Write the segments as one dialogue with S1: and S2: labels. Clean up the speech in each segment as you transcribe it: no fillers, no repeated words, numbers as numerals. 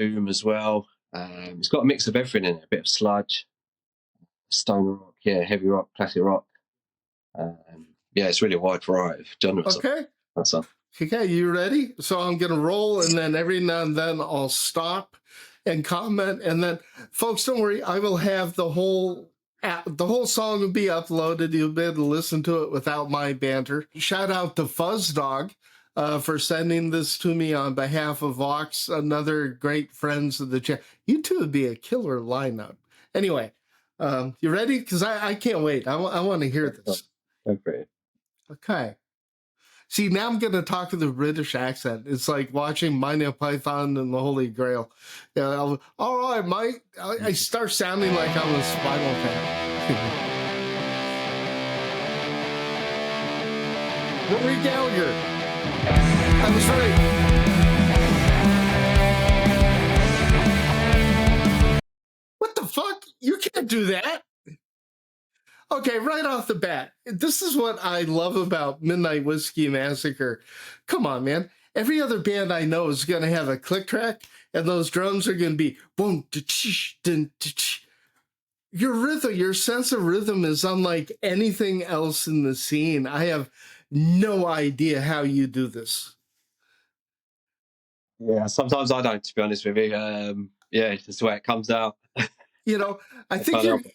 S1: doom as well. It's got a mix of everything in it, a bit of sludge, stoner rock, heavy rock, classic rock. It's really a wide variety of genres.
S2: Okay.
S1: That's all.
S2: Okay, you ready? So I'm going to roll, and then every now and then I'll stop and comment. And then, folks, don't worry. I will have the whole song will be uploaded. You'll be able to listen to it without my banter. Shout out to Fuzzdog for sending this to me on behalf of Vox, another great friends of the chat. You two would be a killer lineup. Anyway, you ready? Because I can't wait. I want to hear this.
S1: Okay.
S2: Okay. See, now I'm going to talk with a British accent. It's like watching Monty Python and the Holy Grail. All right, mate. I start sounding like I'm a Spinal Tap. Rory Gallagher. I was right. What the fuck? You can't do that. Okay, right off the bat, this is what I love about Midnight Whiskey Massacre. Come on, man. Every other band I know is going to have a click track, and those drums are going to be boom, dun. Your rhythm, your sense of rhythm is unlike anything else in the scene. I have no idea how you do this.
S1: Yeah, sometimes I don't, to be honest with you. It's just the way it comes out.
S2: I think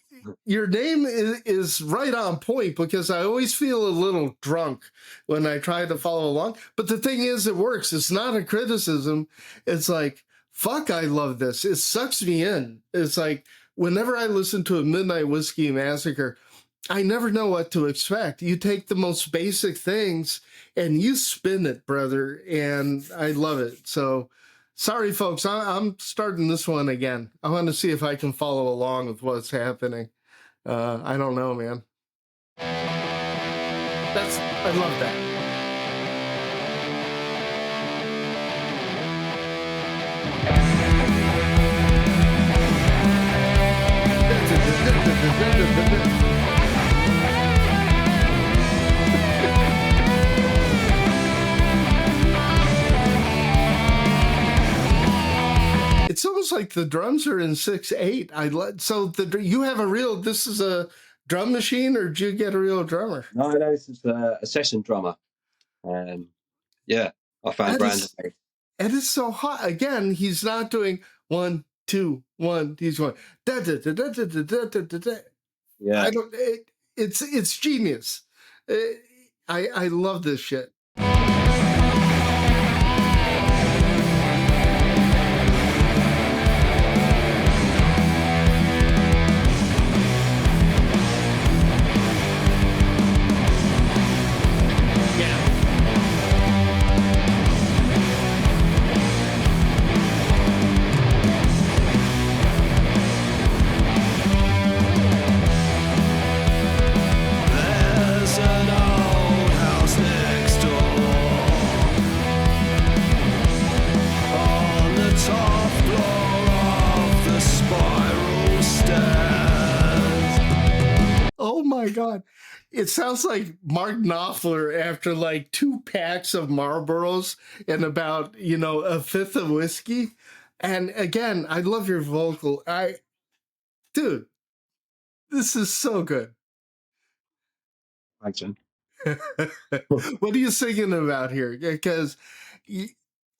S2: your name is right on point, because I always feel a little drunk when I try to follow along. But the thing is, it works. It's not a criticism. It's like, fuck, I love this. It sucks me in. It's like, whenever I listen to a Midnight Whiskey Massacre, I never know what to expect. You take the most basic things and you spin it, brother. And I love it. So sorry, folks, I'm starting this one again. I want to see if I can follow along with what's happening. I don't know, man. I love that. It's almost like the drums are in 6/8. So you have this is a drum machine, or did you get a real drummer?
S1: No, this is a session drummer. I found Brandon.
S2: And it's so hot. Again, he's not doing 1, 2, 1. He's going da da da da da da da da da.
S1: Yeah.
S2: It's genius. I love this shit. God, it sounds like Mark Knopfler after like 2 packs of Marlboros and about, a fifth of whiskey. And again, I love your vocal. Dude, this is so good.
S1: Thanks, John.
S2: What are you singing about here? Because you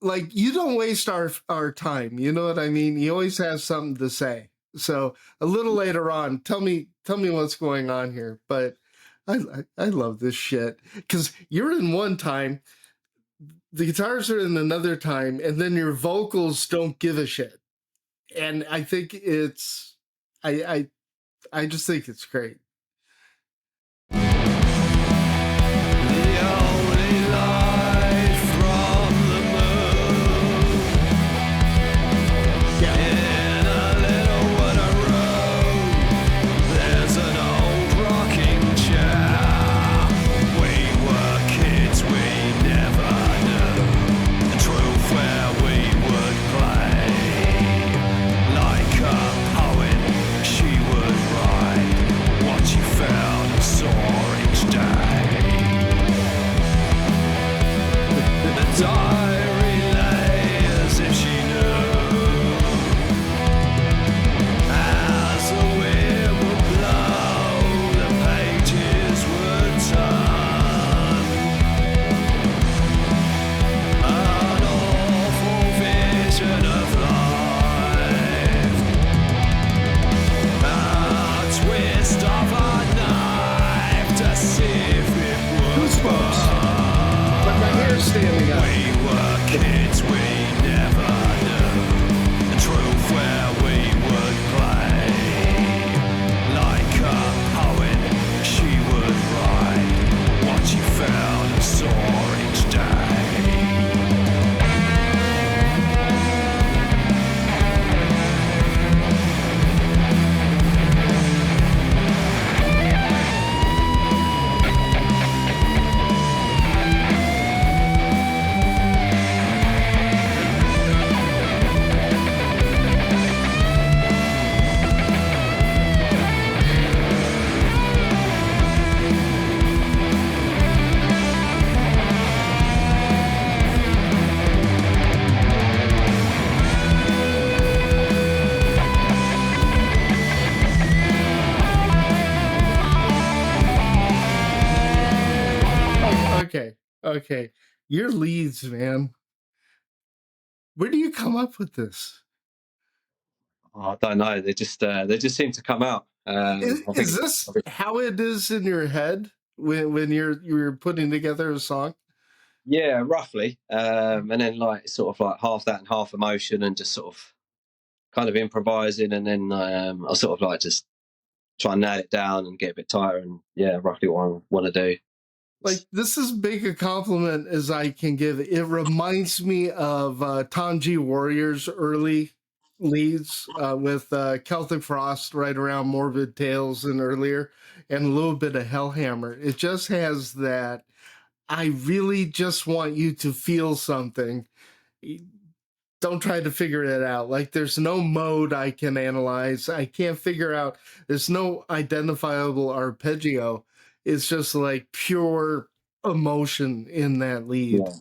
S2: don't waste our time. You know what I mean? You always have something to say. So a little later on, tell me what's going on here. But I love this shit, because you're in one time, the guitars are in another time, and then your vocals don't give a shit. And I think I just think it's great. Okay, your leads, man. Where do you come up with this?
S1: Oh, I don't know. They just seem to come out.
S2: Is this how it is in your head when you're putting together a song?
S1: Yeah, roughly. And then like sort of like half that and half emotion, and just sort of kind of improvising, and then I sort of like just try and nail it down and get a bit tighter, and yeah, roughly what I want to do.
S2: Like, this is big a compliment as I can give. It reminds me of Tom G. Warrior's early leads with Celtic Frost right around Morbid Tales and earlier, and a little bit of Hellhammer. It just has that, I really just want you to feel something. Don't try to figure it out. Like, there's no mode I can analyze. I can't figure out. There's no identifiable arpeggio. It's just like pure emotion in that lead.
S1: Yeah.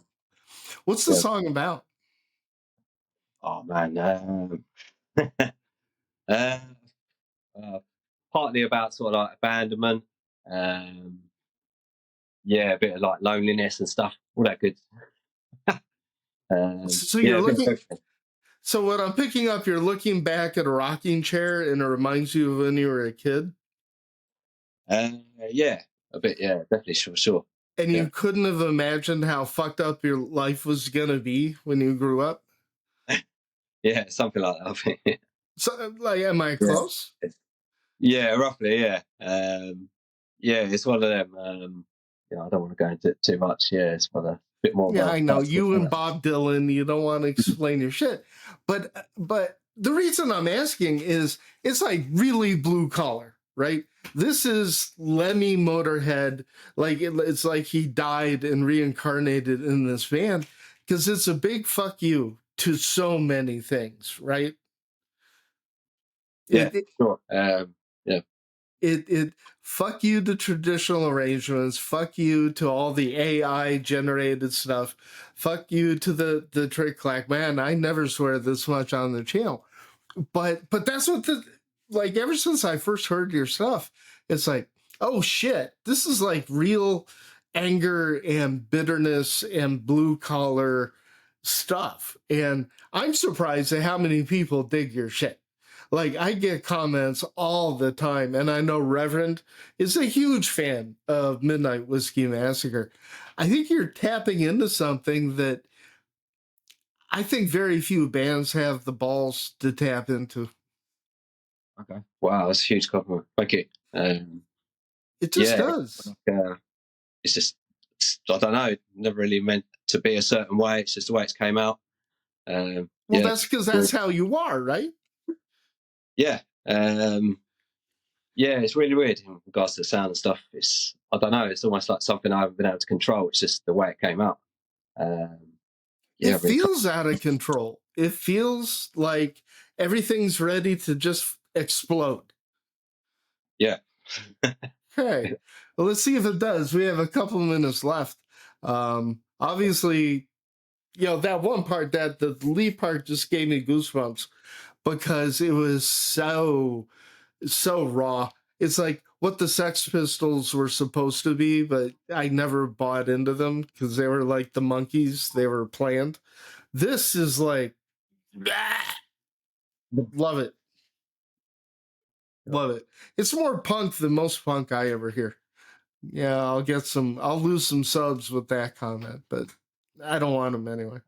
S2: What's the song about?
S1: Oh man, partly about sort of like abandonment. Yeah, a bit of like loneliness and stuff, all that good.
S2: So you're looking. So what I'm picking up, you're looking back at a rocking chair, and it reminds you of when you were a kid.
S1: Yeah, a bit. Yeah, definitely, sure.
S2: And you couldn't have imagined how fucked up your life was gonna be when you grew up.
S1: Yeah, something like that, I think.
S2: So, like, am I close?
S1: Yeah, roughly. Yeah, yeah. It's one of them. Yeah, I don't want to go into it too much. Yeah, it's one of a bit more.
S2: Yeah, I know you and Bob Dylan. You don't want to explain your shit, but the reason I'm asking is it's like really blue collar, right? This is Lemmy Motorhead. Like, it's like he died and reincarnated in this band, because it's a big fuck you to so many things, right?
S1: Yeah, sure. Yeah.
S2: It fuck you to traditional arrangements, fuck you to all the AI generated stuff, fuck you to the trick clack. Man, I never swear this much on the channel. But that's what like, ever since I first heard your stuff, it's like, oh shit, this is like real anger and bitterness and blue collar stuff. And I'm surprised at how many people dig your shit. Like, I get comments all the time, and I know Reverend is a huge fan of Midnight Whiskey Massacre. I think you're tapping into something that I think very few bands have the balls to tap into.
S1: Okay. Wow, that's a huge compliment. Thank you.
S2: It just does.
S1: It's just, I don't know, never really meant to be a certain way. It's just the way it came out.
S2: Well, that's because that's how you are, right?
S1: Yeah. Yeah, it's really weird in regards to the sound and stuff. I don't know, it's almost like something I haven't been able to control. It's just the way it came out.
S2: It feels out of control. It feels like everything's ready to just explode.
S1: Yeah.
S2: Okay. Well, let's see if it does. We have a couple of minutes left. Obviously, that one part, that the lead part, just gave me goosebumps because it was so raw. It's like what the Sex Pistols were supposed to be, but I never bought into them because they were like the Monkees. They were planned. This is like, love it. Love it. It's more punk than most punk I ever hear. Yeah, I'll lose some subs with that comment, but I don't want them anyway.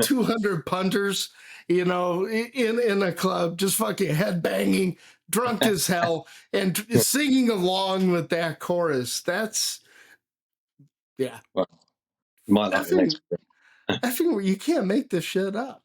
S2: 200 punters, you know, in a club, just fucking headbanging, drunk as hell, and singing along with that chorus. That's, yeah.
S1: Well, you might like the next one.
S2: I think you can't make this shit up.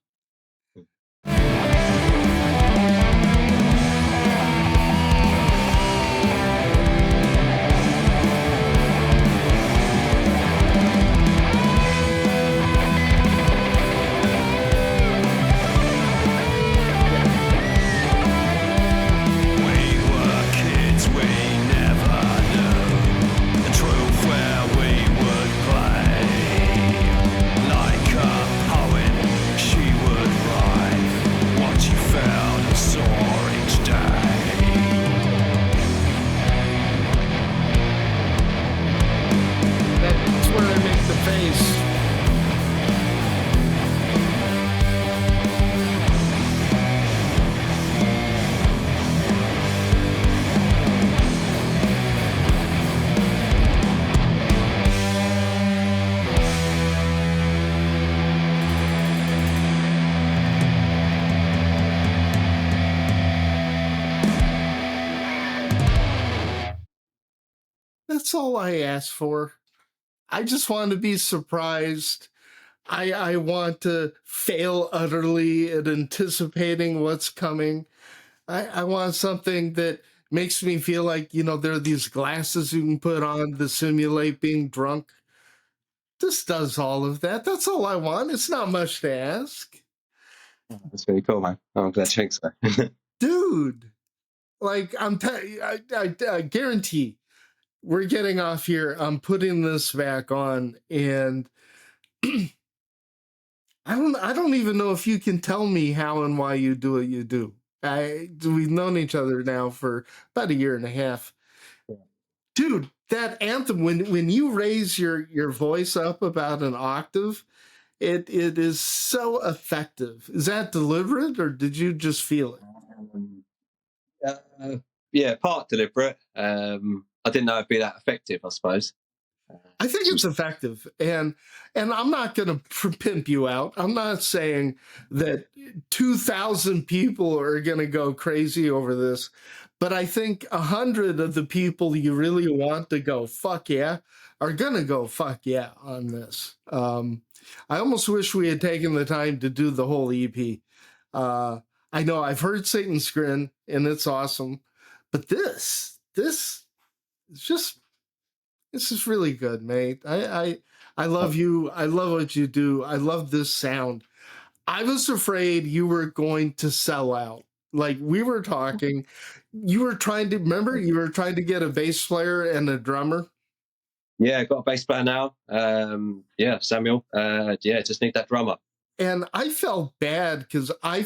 S2: That's all I ask for. I just want to be surprised. I want to fail utterly at anticipating what's coming. I want something that makes me feel like, you know, there are these glasses you can put on to simulate being drunk. This does all of that. That's all I want. It's not much to ask.
S1: That's really cool, man. I'm glad you think so.
S2: Dude, like I guarantee we're getting off here. I'm putting this back on, and I don't even know if you can tell me how and why you do what you do. We've known each other now for about 1.5 years.
S1: Yeah.
S2: Dude, that anthem, when you raise your voice up about an octave, it is so effective. Is that deliberate, or did you just feel it?
S1: Yeah, part deliberate. I didn't know it'd be that effective, I suppose.
S2: I think it's effective, and I'm not going to pimp you out. I'm not saying that 2,000 people are going to go crazy over this, but I think 100 of the people you really want to go fuck yeah are going to go fuck yeah on this. I almost wish we had taken the time to do the whole EP. I know I've heard Satan's Grin, and it's awesome, but this is just. This is really good, mate. I love you. I love what you do. I love this sound. I was afraid you were going to sell out. Like we were talking, you were trying to get a bass player and a drummer.
S1: Yeah, I got a bass player now. Yeah, Samuel. Just need that drummer.
S2: And I felt bad because I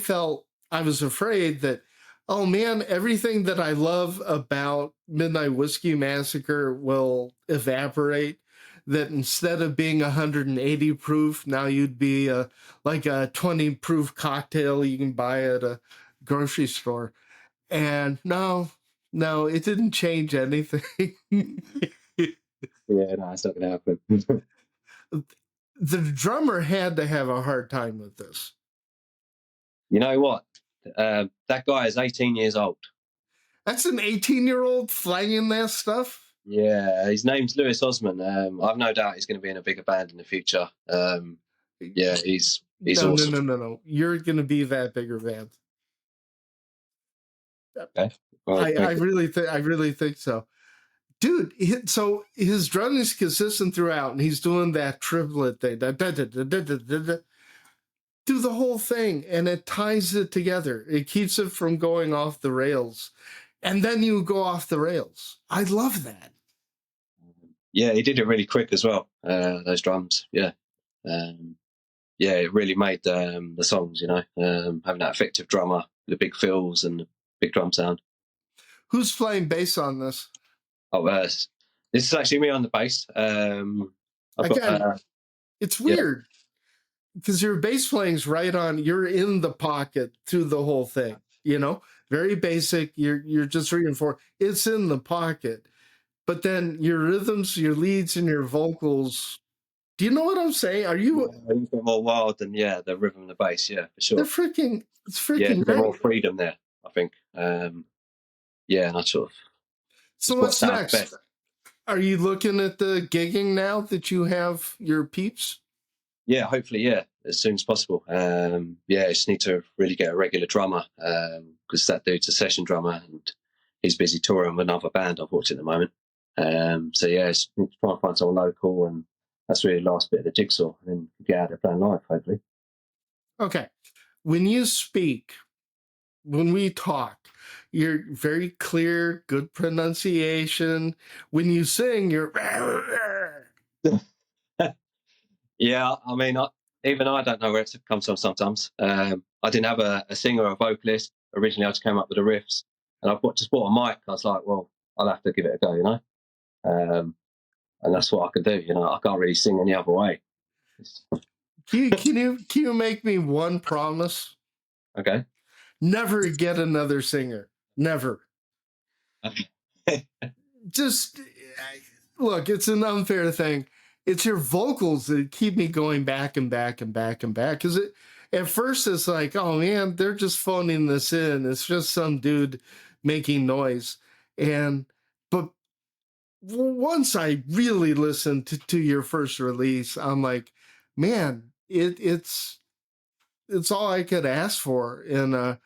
S2: was afraid that, oh man, everything that I love about Midnight Whiskey Massacre will evaporate. That instead of being 180 proof, now you'd be like a 20 proof cocktail you can buy at a grocery store. And no, it didn't change anything.
S1: Yeah, no, it's not going to happen.
S2: The drummer had to have a hard time with this.
S1: You know what? That guy is 18 years old. That's
S2: an 18-year-old flanging that stuff?
S1: Yeah, his name's Lewis Osman. I've no doubt he's going to be in a bigger band in the future. Yeah, he's awesome.
S2: No. You're going to be that bigger band.
S1: Okay. Well,
S2: I really think so. Dude, so his drumming is consistent throughout, and he's doing that triplet thing. Do the whole thing, and it ties it together. It keeps it from going off the rails. And then you go off the rails. I love that.
S1: Yeah, he did it really quick as well, those drums. Yeah. It really made the songs, you know, having that effective drummer, the big fills and the big drum sound.
S2: Who's playing bass on this?
S1: Oh, this is actually me on the bass.
S2: It's weird because your bass playing's right on. You're in the pocket through the whole thing. You know, very basic. You're just reinforced. It's in the pocket, but then your rhythms, your leads, and your vocals Do you know what I'm saying? Are you?
S1: A little bit more wild than the rhythm and the bass, yeah, for
S2: They're
S1: sure.
S2: freaking. It's
S1: Yeah,
S2: freaking
S1: a bit more
S2: great.
S1: freedom there, I think. Yeah, and I sort of
S2: So
S1: just worked
S2: what's
S1: out
S2: next?
S1: best.
S2: Are you looking at the gigging now that you have your peeps?
S1: Yeah, hopefully, yeah, as soon as possible. Yeah, I just need to really get a regular drummer because that dude's a session drummer and he's busy touring with another band, unfortunately, at the moment. So yeah, just need to try and find someone local, and that's really the last bit of the jigsaw, and then get out there playing live, hopefully.
S2: Okay. When you speak, when we talk, you're very clear, good pronunciation. When you sing, you're.
S1: Yeah, I mean, even I don't know where it comes from sometimes. I didn't have a singer or a vocalist. Originally, I just came up with the riffs, and just bought a mic. I was like, well, I'll have to give it a go, um, and that's what I can do. I can't really sing any other way.
S2: Can you make me one promise?
S1: Okay.
S2: Never get another singer. Never. Just look, it's an unfair thing. It's your vocals that keep me going back and back and back and back. Because at first it's like, oh man, they're just phoning this in. It's just some dude making noise. But once I really listened to your first release, I'm like, man, it's all I could ask for in a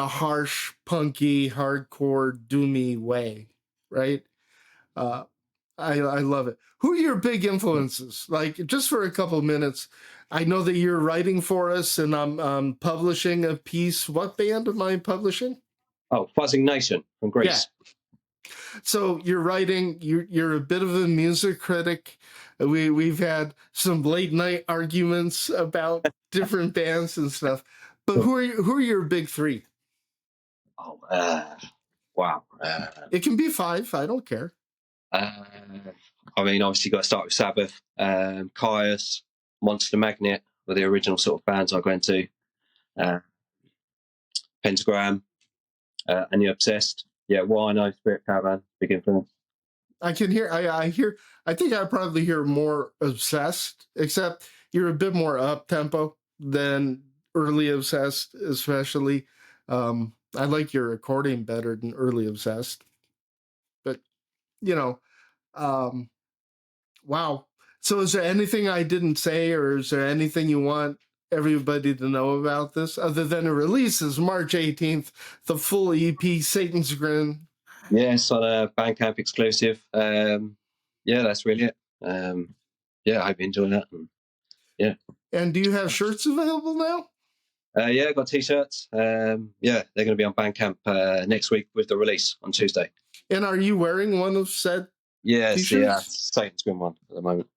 S2: harsh, punky, hardcore, doomy way, right? Uh, I love it. Who are your big influences? Like, just for a couple minutes, I know that you're writing for us, and I'm publishing a piece. What band am I publishing?
S1: Oh, Fuzzing Nation from
S2: Yeah.
S1: Greece.
S2: So you're writing. You're a bit of a music critic. We've had some late night arguments about different bands and stuff. But who are your big three?
S1: Oh, wow.
S2: It can be five. I don't care.
S1: I mean, obviously, got to start with Sabbath, Caius, Monster Magnet were the original sort of bands I went to. Pentagram, and you're obsessed. Yeah, Wino, Spirit Caravan, big influence.
S2: I can hear. I hear. I think I probably hear more Obsessed, except you're a bit more up tempo than early Obsessed, especially. I like your recording better than early Obsessed, but you know, um, wow. So, is there anything I didn't say, or is there anything you want everybody to know about this, other than the release is March 18th, the full EP, Satan's Grin?
S1: Yeah, it's on a Bandcamp exclusive. Yeah, that's really it. Yeah, I hope you enjoy that. Yeah.
S2: And do you have shirts available now?
S1: Yeah, got t-shirts. Yeah, they're going to be on Bandcamp next week with the release on Tuesday.
S2: And are you wearing one of said
S1: Yes,
S2: t-shirts?
S1: Satan's Grin one at the moment.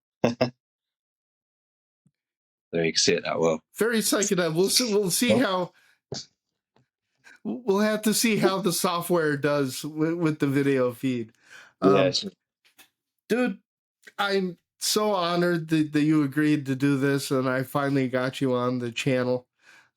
S1: There you can see it that well.
S2: Very psychedelic. We'll see how. We'll have to see how the software does with the video feed.
S1: Yes.
S2: Dude, I'm so honored that you agreed to do this, and I finally got you on the channel.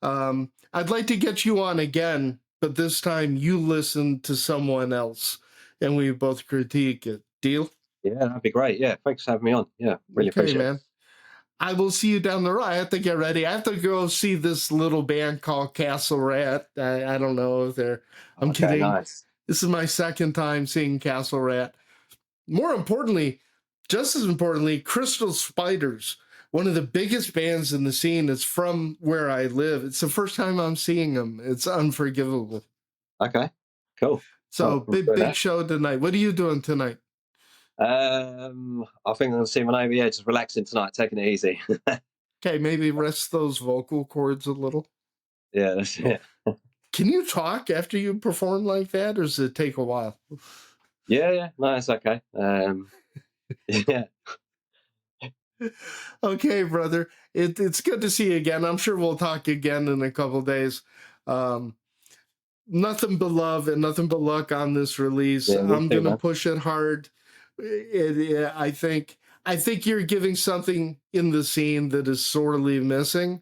S2: I'd like to get you on again, but this time you listen to someone else, and we both critique it. Deal?
S1: Yeah, that'd be great. Yeah, thanks for having me on. Yeah, really appreciate
S2: man.
S1: it.
S2: I will see you down the road. I have to get ready. I have to go see this little band called Castle Rat. I don't know if they're. I'm kidding.
S1: Nice.
S2: This is my second time seeing Castle Rat. More importantly, just as importantly, Crystal Spiders, one of the biggest bands in the scene. It's from where I live. It's the first time I'm seeing them. It's unforgivable.
S1: Okay, cool.
S2: So big show tonight. What are you doing tonight?
S1: I think I'm going to see my neighbour. Yeah, just relaxing tonight, taking it easy.
S2: Okay, maybe rest those vocal cords a little.
S1: Yeah, that's it.
S2: Can you talk after you perform like that, or does it take a while?
S1: Yeah, no, it's okay. Yeah.
S2: Okay, brother. It's good to see you again. I'm sure we'll talk again in a couple days. Nothing but love and nothing but luck on this release.
S1: Yeah,
S2: I'm going to push it hard. I think you're giving something in the scene that is sorely missing,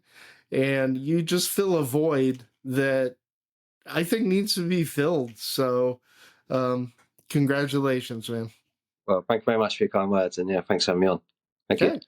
S2: and you just fill a void that I think needs to be filled. So, congratulations, man.
S1: Well, thank you very much for your kind words, and yeah, thanks for having me on. Thank you.